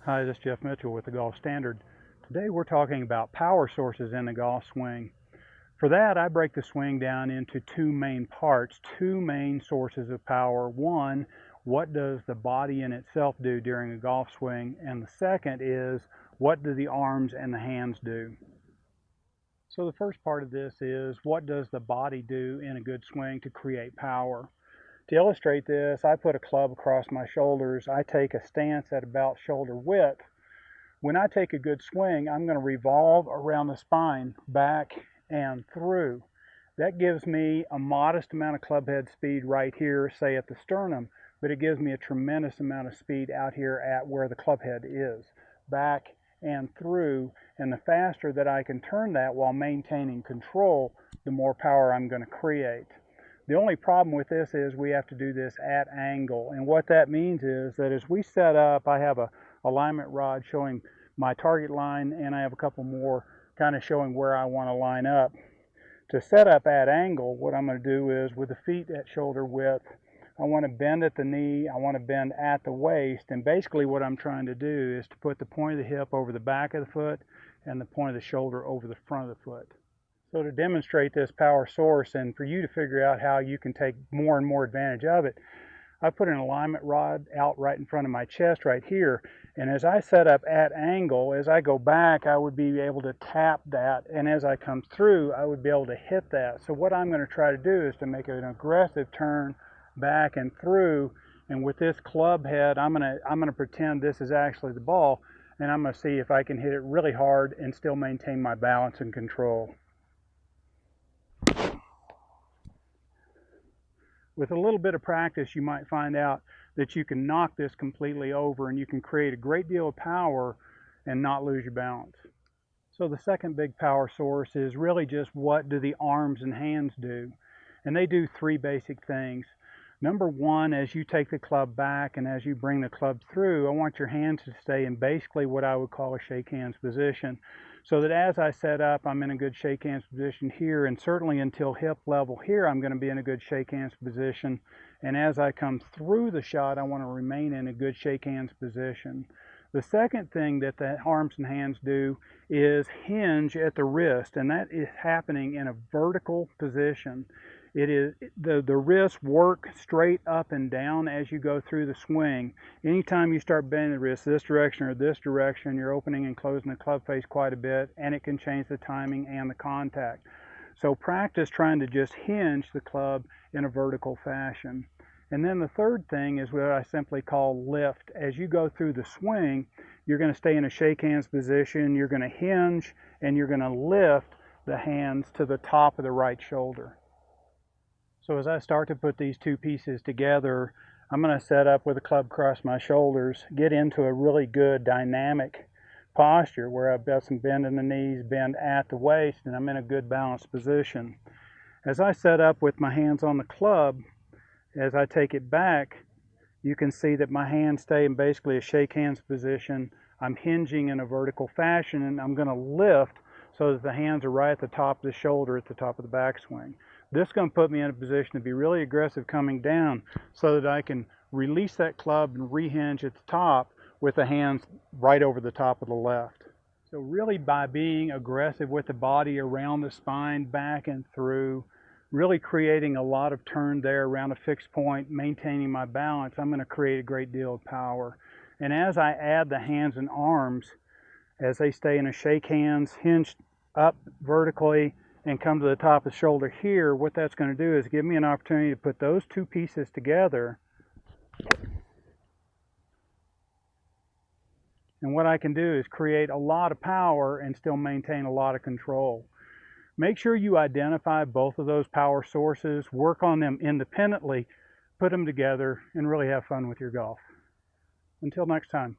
Hi, this is Jeff Mitchell with the Golf Standard. Today we're talking about power sources in the golf swing. For that, I break the swing down into two main parts, two main sources of power. One, what does the body in itself do during a golf swing? And the second is, what do the arms and the hands do? So the first part of this is, what does the body do in a good swing to create power? To illustrate this, I put a club across my shoulders. I take a stance at about shoulder width. When I take a good swing, I'm going to revolve around the spine, back and through. That gives me a modest amount of club head speed right here, say at the sternum, but it gives me a tremendous amount of speed out here at where the club head is, back and through. And the faster that I can turn that while maintaining control, the more power I'm going to create. The only problem with this is we have to do this at angle. And what that means is that as we set up, I have a alignment rod showing my target line, and I have a couple more kind of showing where I want to line up. To set up at angle, what I'm going to do is with the feet at shoulder width, I want to bend at the knee, I want to bend at the waist, and basically what I'm trying to do is to put the point of the hip over the back of the foot and the point of the shoulder over the front of the foot. So to demonstrate this power source and for you to figure out how you can take more and more advantage of it, I put an alignment rod out right in front of my chest right here. And as I set up at angle, as I go back, I would be able to tap that. And as I come through, I would be able to hit that. So what I'm going to try to do is to make an aggressive turn back and through. And with this club head, I'm going to pretend this is actually the ball. And I'm going to see if I can hit it really hard and still maintain my balance and control. With a little bit of practice, you might find out that you can knock this completely over and you can create a great deal of power and not lose your balance. So the second big power source is really just what do the arms and hands do? And they do three basic things. Number one, as you take the club back and as you bring the club through, I want your hands to stay in basically what I would call a shake hands position. So that as I set up, I'm in a good shake hands position here, and certainly until hip level here, I'm going to be in a good shake hands position. And as I come through the shot, I want to remain in a good shake hands position. The second thing that the arms and hands do is hinge at the wrist, and that is happening in a vertical position. It is the wrists work straight up and down as you go through the swing. Anytime you start bending the wrist this direction or this direction, you're opening and closing the club face quite a bit, and it can change the timing and the contact. So practice trying to just hinge the club in a vertical fashion. And then the third thing is what I simply call lift. As you go through the swing, you're going to stay in a shake hands position, you're going to hinge, and you're going to lift the hands to the top of the right shoulder. So as I start to put these two pieces together, I'm going to set up with the club across my shoulders, get into a really good dynamic posture where I've got some bend in the knees, bend at the waist, and I'm in a good balanced position. As I set up with my hands on the club, as I take it back, you can see that my hands stay in basically a shake hands position. I'm hinging in a vertical fashion, and I'm going to lift so that the hands are right at the top of the shoulder at the top of the backswing. This is going to put me in a position to be really aggressive coming down so that I can release that club and rehinge at the top with the hands right over the top of the left. So really by being aggressive with the body around the spine, back and through, really creating a lot of turn there around a fixed point, maintaining my balance, I'm going to create a great deal of power. And as I add the hands and arms, as they stay in a shake hands, hinged up vertically, and come to the top of the shoulder here, what that's going to do is give me an opportunity to put those two pieces together. And what I can do is create a lot of power and still maintain a lot of control. Make sure you identify both of those power sources, work on them independently, put them together, and really have fun with your golf. Until next time.